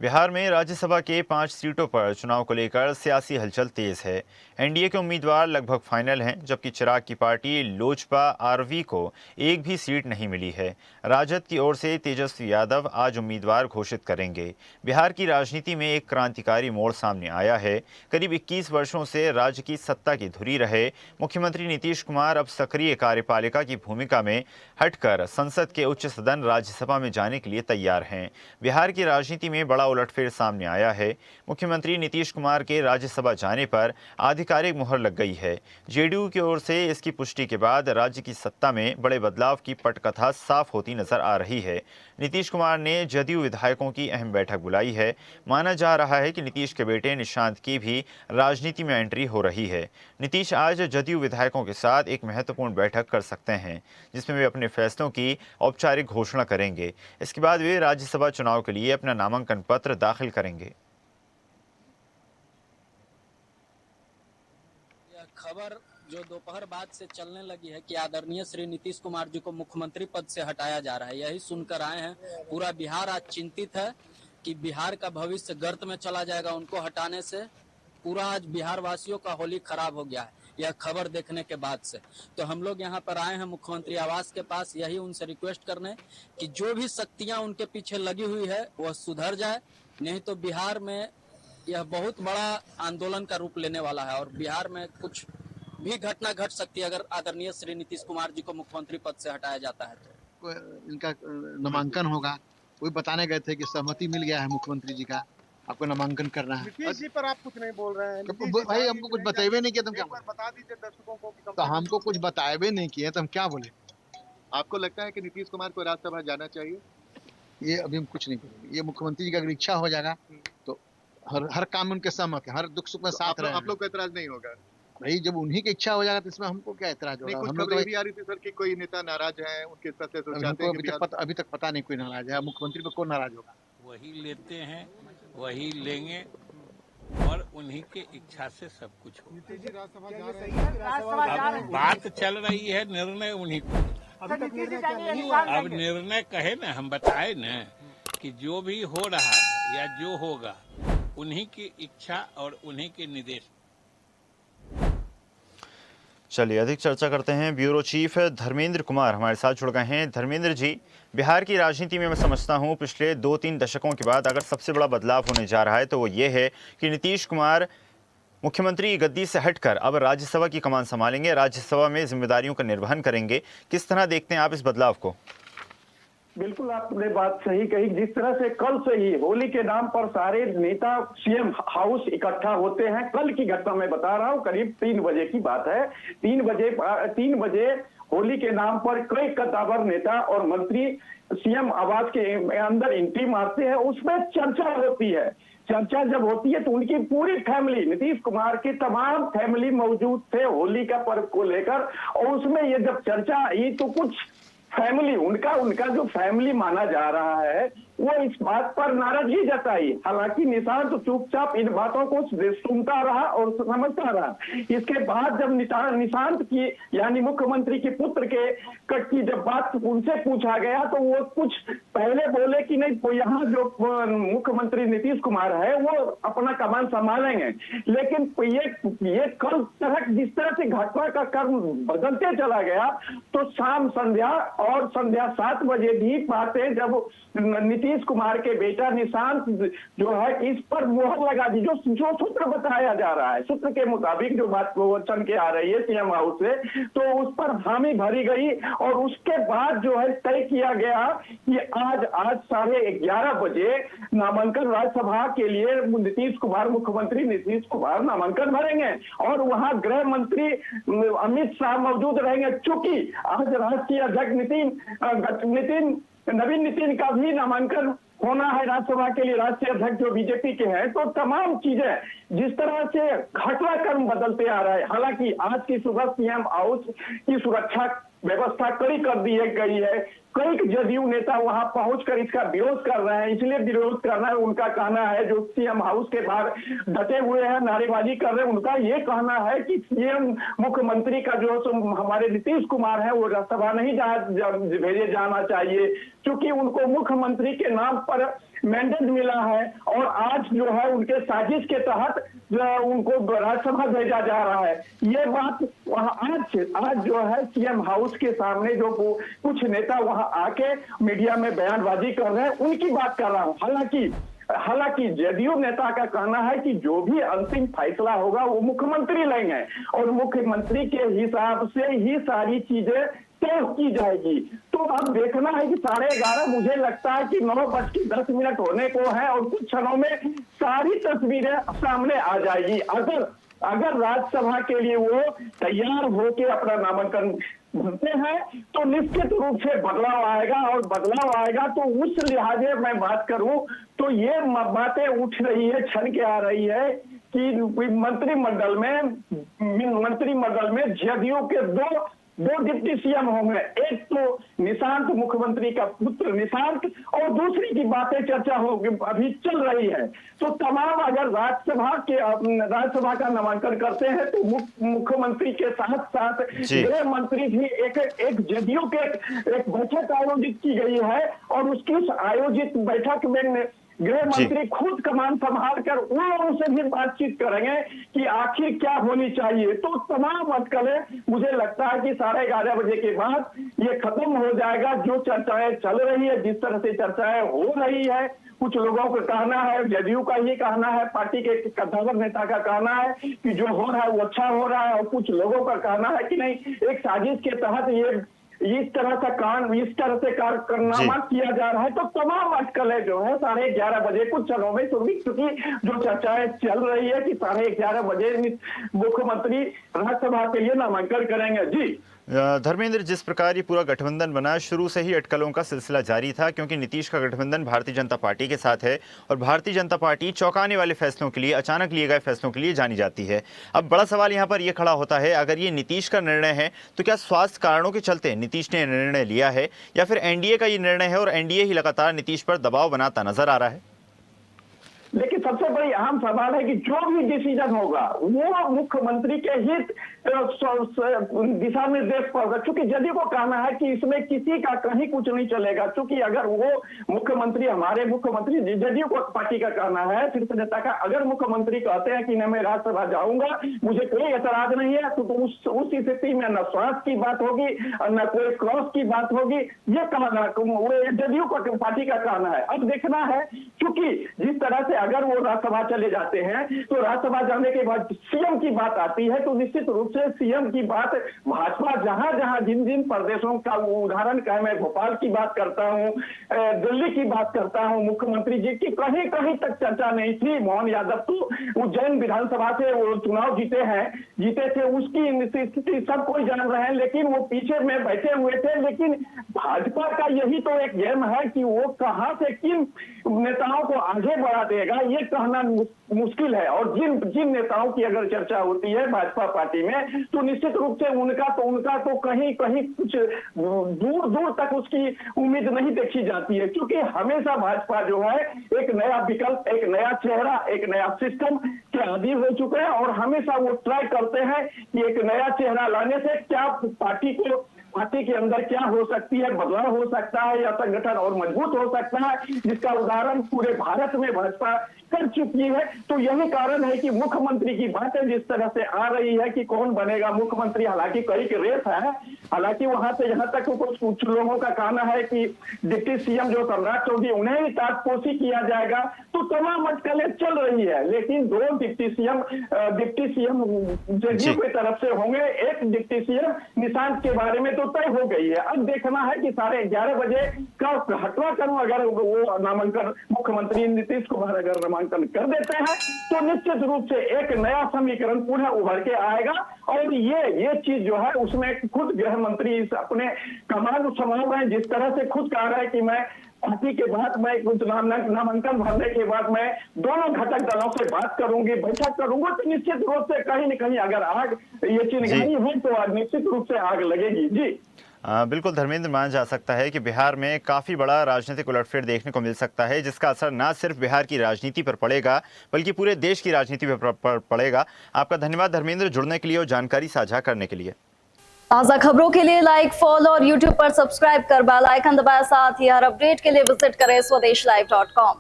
बिहार में राज्यसभा के 5 सीटों पर चुनाव को लेकर सियासी हलचल तेज है। एनडीए के उम्मीदवार लगभग फाइनल हैं, जबकि चिराग की पार्टी लोजपा आरवी को एक भी सीट नहीं मिली है। राजद की ओर से तेजस्वी यादव आज उम्मीदवार घोषित करेंगे। बिहार की राजनीति में एक क्रांतिकारी मोड़ सामने आया है। करीब 21 वर्षों से राज्य की सत्ता की धुरी रहे मुख्यमंत्री नीतीश कुमार अब सक्रिय कार्यपालिका की भूमिका में हटकर संसद के उच्च सदन राज्यसभा में जाने के लिए तैयार हैं। बिहार की राजनीति में बड़ा उलटफेर सामने आया है। मुख्यमंत्री नीतीश कुमार के राज्यसभा जाने पर आधिकारिक मुहर लग गई है। जेडीयू की ओर से इसकी पुष्टि के बाद राज्य की सत्ता में बड़े बदलाव की पटकथा साफ होती नजर आ रही है। नीतीश कुमार ने जदयू विधायकों की अहम बैठक बुलाई है। माना जा रहा है कि नीतीश के बेटे निशांत की भी राजनीति में एंट्री हो रही है। नीतीश आज जदयू विधायकों के साथ एक महत्वपूर्ण बैठक कर सकते हैं, जिसमें वे अपने फैसलों की औपचारिक घोषणा करेंगे। इसके बाद वे राज्यसभा चुनाव के लिए अपना नामांकन पत्र दाखिल करेंगे। यह खबर जो दोपहर बाद से चलने लगी है कि आदरणीय श्री नीतीश कुमार जी को मुख्यमंत्री पद से हटाया जा रहा है, यही सुनकर आए हैं। पूरा बिहार आज चिंतित है कि बिहार का भविष्य गर्त में चला जाएगा उनको हटाने से। पूरा आज बिहार वासियों का होली खराब हो गया है यह खबर देखने के बाद से। तो हम लोग यहाँ पर आए हैं मुख्यमंत्री आवास के पास, यही उनसे रिक्वेस्ट करने कि जो भी शक्तियां उनके पीछे लगी हुई है वह सुधर जाए, नहीं तो बिहार में यह बहुत बड़ा आंदोलन का रूप लेने वाला है और बिहार में कुछ भी घटना घट सकती है अगर आदरणीय श्री नीतीश कुमार जी को मुख्यमंत्री पद से हटाया जाता है तो। इनका नामांकन होगा, वही बताने गए थे कि सहमति मिल गया है मुख्यमंत्री जी का, आपको नामांकन करना है। नीतीश जी पर आप कुछ नहीं बोल रहे हैं। भाई हमको कुछ बताए नहीं किया, तुम क्या बता दीजिए दर्शकों को कि तो हमको कुछ बताए नहीं किए तो हम क्या बोले। आपको लगता है कि नीतीश कुमार को राज्यसभा जाना चाहिए? ये अभी हम कुछ नहीं करेंगे। ये मुख्यमंत्री जी का अगर इच्छा हो जाएगा तो हर काम उनके सहमत है, हर दुख सुख में साथ रहे। आप लोग को एतराज नहीं होगा? भाई जब उन्हीं की इच्छा हो जाएगा तो इसमें हमको क्या एतराज होगा। हम लोग भी आ रही थी सर कि कोई नेता नाराज है उनके फैसले से, अभी तक पता नहीं कोई नाराज है। मुख्यमंत्री पे कौन नाराज होगा? वही लेते हैं वही लेंगे और उन्हीं के इच्छा से सब कुछ होगा। अब बात चल रही है, निर्णय उन्हीं को। अब निर्णय कहे ना, हम बताए ना कि जो भी हो रहा है या जो होगा उन्हीं की इच्छा और उन्हीं के निर्देश। चलिए अधिक चर्चा करते हैं। ब्यूरो चीफ धर्मेंद्र कुमार हमारे साथ जुड़ गए हैं। धर्मेंद्र जी, बिहार की राजनीति में मैं समझता हूं पिछले 2-3 दशकों के बाद अगर सबसे बड़ा बदलाव होने जा रहा है तो वो ये है कि नीतीश कुमार मुख्यमंत्री गद्दी से हटकर अब राज्यसभा की कमान संभालेंगे, राज्यसभा में जिम्मेदारियों का निर्वहन करेंगे। किस तरह देखते हैं आप इस बदलाव को? बिल्कुल आपने बात सही कही। जिस तरह से कल से ही होली के नाम पर सारे नेता सीएम हाउस इकट्ठा होते हैं, कल की घटना मैं बता रहा हूं, करीब 3 बजे की बात है। 3 बजे होली के नाम पर कई कद्दावर नेता और मंत्री सीएम आवास के अंदर एंट्री मारते हैं। उसमें चर्चा होती है। चर्चा जब होती है तो उनकी पूरी फैमिली, नीतीश कुमार की तमाम फैमिली मौजूद थे होली का पर्व को लेकर। और उसमें ये जब चर्चा आई तो कुछ फैमिली, उनका जो फैमिली माना जा रहा है वो इस बात पर नाराजगी जताई। हालांकि निशांत तो चुपचाप इन बातों को सुनता रहा और समझता रहा। इसके बाद जब निशांत की यानी मुख्यमंत्री के पुत्र की जब बात उनसे पूछा गया तो वो कुछ पहले बोले कि नहीं, तो यहाँ जो मुख्यमंत्री नीतीश कुमार है वो अपना कमान संभालेंगे। लेकिन ये कल तक जिस तरह से घटना का क्रम बदलते चला गया तो शाम संध्या और संध्या 7 बजे भी बातें जब नीतीश कुमार के बेटा निशांत जो है इस पर मोहर लगा दी। जो सूत्र बताया जा रहा है, सूत्र के मुताबिक जो बात प्रवचन के आ रही है सीएम हाउस से, तो उस पर हामी भरी गई और उसके बाद जो है तय किया गया कि आज 11:30 बजे नामांकन राज्यसभा के लिए मुख्यमंत्री नीतीश कुमार नामांकन भरेंगे और वहां गृह मंत्री अमित शाह मौजूद रहेंगे। चूंकि आज राष्ट्रीय अध्यक्ष नवीन नितिन का भी नामांकन होना है राज्यसभा के लिए, राष्ट्रीय अध्यक्ष जो बीजेपी के हैं। तो तमाम चीजें जिस तरह से घटनाक्रम बदलते आ रहा है। हालांकि आज की सुबह सीएम हाउस की सुरक्षा व्यवस्था कड़ी कर दी गई है। कई जदयू नेता वहां पहुंचकर इसका विरोध कर रहे हैं। इसलिए विरोध करना है, उनका कहना है, जो सीएम हाउस के बाहर डटे हुए हैं, नारेबाजी कर रहे हैं, उनका ये कहना है कि सीएम मुख्यमंत्री का जो हमारे नीतीश कुमार है वो राज्यसभा नहीं भेजे जाना चाहिए, क्योंकि उनको मुख्यमंत्री के नाम पर मैंडेट मिला है और आज जो है उनके साजिश के तहत उनको राज्यसभा भेजा जा रहा है। ये बात वहां आज जो है सीएम हाउस के सामने जो कुछ नेता वहां आके मीडिया में बयानबाजी कर रहे हैं, उनकी बात कर रहा हूं। हालांकि जदयू नेता का कहना है कि जो भी अंतिम फैसला होगा वो मुख्यमंत्री लेंगे और मुख्यमंत्री के हिसाब से ही सारी चीजें तय की जाएगी। तो अब देखना है कि 11:30 मुझे लगता है कि 9:10 होने को है और कुछ क्षणों में सारी तस्वीरें सामने आ जाएगी। अगर राज्यसभा के लिए वो तैयार होकर अपना नामांकन भरते हैं तो निश्चित रूप से बदलाव आएगा, और बदलाव आएगा तो उस लिहाजे मैं बात करूं तो ये बातें उठ रही है, छन के आ रही है कि मंत्रिमंडल में जदयू के दो डिप्टी सीएम होंगे। एक तो निशांत, मुख्यमंत्री का पुत्र निशांत, और दूसरी की बातें चर्चा होगी अभी चल रही है। तो तमाम अगर राज्यसभा का नामांकन करते हैं तो मुख्यमंत्री के साथ साथ गृह मंत्री भी एक जदयू के एक बैठक आयोजित की गई है और उसकी उस आयोजित बैठक में गृह मंत्री खुद कमान संभाल कर उन लोगों से भी बातचीत करेंगे कि आखिर क्या होनी चाहिए। तो तमाम अटकलें मुझे लगता है कि 11:30 के बाद ये खत्म हो जाएगा। जो चर्चाएं चल रही है, जिस तरह से चर्चाएं हो रही है, कुछ लोगों का कहना है, जदयू का ये कहना है, पार्टी के कद्दावर नेता का कहना है कि जो हो रहा है वो अच्छा हो रहा है, और कुछ लोगों का कहना है कि नहीं, एक साजिश के तहत इस तरह से कारनामा किया जा रहा है। तो तमाम अटकलें जो है 11:30 कुछ क्षणों में क्योंकि जो चर्चाएं चल रही है कि 11:30 मुख्यमंत्री राज्यसभा के लिए नामांकन करेंगे। जी धर्मेंद्र, जिस प्रकार ये पूरा गठबंधन बना, शुरू से ही अटकलों का सिलसिला जारी था, क्योंकि नीतीश का गठबंधन भारतीय जनता पार्टी के साथ है और भारतीय जनता पार्टी चौंकाने वाले फैसलों के लिए, अचानक लिए गए फैसलों के लिए जानी जाती है। अब बड़ा सवाल यहाँ पर यह खड़ा होता है, अगर ये नीतीश का निर्णय है तो क्या स्वास्थ्य कारणों के चलते नीतीश ने निर्णय लिया है, या फिर एनडीए का ये निर्णय है और एनडीए ही लगातार नीतीश पर दबाव बनाता नजर आ रहा है? लेकिन सबसे बड़ी अहम सवाल है कि जो भी डिसीजन होगा वो मुख्यमंत्री के हित दिशा निर्देश पर होगा, क्योंकि जदयू को कहना है कि इसमें किसी का कहीं कुछ नहीं चलेगा। क्योंकि अगर वो हमारे मुख्यमंत्री जदयू को पार्टी का कहना है, शीर्ष नेता का, अगर मुख्यमंत्री कहते हैं कि न मैं राज्यसभा जाऊंगा, मुझे कोई ऐतराज नहीं है, तो उस स्थिति में न स्वास्थ्य की बात होगी न कोई क्रॉस की बात होगी। ये कहना जदयू को पार्टी का कहना है। अब देखना है, क्योंकि जिस तरह से अगर वो राज्यसभा चले जाते हैं तो राज्यसभा जाने के बाद सीएम की बात आती है, तो निश्चित रूप से सीएम की बात भाजपा जहां जिन प्रदेशों का उदाहरण का मैं भोपाल की बात करता हूं, दिल्ली की बात करता हूं, मुख्यमंत्री जी की कहीं तक चर्चा नहीं थी। मोहन यादव तो उज्जैन विधानसभा से वो चुनाव जीते थे, उसकी स्थिति सब कोई जान रहे हैं, लेकिन वो पीछे में बैठे हुए थे। लेकिन भाजपा का यही तो एक गेम है कि वो कहां से किन नेताओं को आगे बढ़ा देगा, ये कहना मुश्किल है। और जिन नेताओं की अगर चर्चा होती है भाजपा पार्टी में, तो निश्चित रूप से उनका तो कहीं कुछ दूर तक उसकी उम्मीद नहीं देखी जाती है, क्योंकि हमेशा भाजपा जो है एक नया विकल्प, एक नया चेहरा, एक नया सिस्टम के आदी हो चुके हैं और हमेशा वो ट्राई करते हैं कि एक नया चेहरा लाने से क्या पार्टी के अंदर क्या हो सकती है, बदलाव हो सकता है या संगठन और मजबूत हो सकता है, जिसका उदाहरण पूरे भारत में भाजपा कर चुकी है। तो यही कारण है कि मुख्यमंत्री की बातें जिस तरह से आ रही है कि कौन बनेगा मुख्यमंत्री, हालांकि कई के रेस है, हालांकि वहां से यहाँ तक कुछ लोगों का कहना है कि डिप्टी सीएम जो सम्राट चौधरी उन्हें ही ताजपोशी किया जाएगा। तो तमाम अटकलें चल रही है, लेकिन 2 डिप्टी सीएम जदयू की तरफ से होंगे, एक डिप्टी सीएम निशांत के बारे में तो तय हो गई है। अब देखना है कि 11:30 का हटवा करूं, अगर वो नामांकन मुख्यमंत्री नीतीश कुमार अगर नामांकन कर देते हैं तो निश्चित रूप से एक नया समीकरण पुनः उभर के आएगा। और ये चीज जो है उसमें खुद गृह मंत्री अपने कमान संभाल रहे हैं, जिस तरह से खुद कह रहा है कि मैं पार्टी के बाद मैं कुछ नामांकन भरने के बाद मैं दोनों घटक दलों से बात करूंगी, बैठक करूंगा, तो निश्चित रूप से कहीं न कहीं अगर आग ये चिंगारी है तो निश्चित रूप से आग लगेगी। जी बिल्कुल धर्मेंद्र, माना जा सकता है कि बिहार में काफ़ी बड़ा राजनीतिक उलटफेर देखने को मिल सकता है, जिसका असर ना सिर्फ बिहार की राजनीति पर पड़ेगा बल्कि पूरे देश की राजनीति पर पड़ेगा। आपका धन्यवाद धर्मेंद्र, जुड़ने के लिए और जानकारी साझा करने के लिए। ताज़ा खबरों के लिए लाइक, फॉलो और यूट्यूब पर सब्सक्राइब कर बेल आइकन दबाएं। साथ ही हर अपडेट के लिए विजिट करें स्वदेशलाइव.com।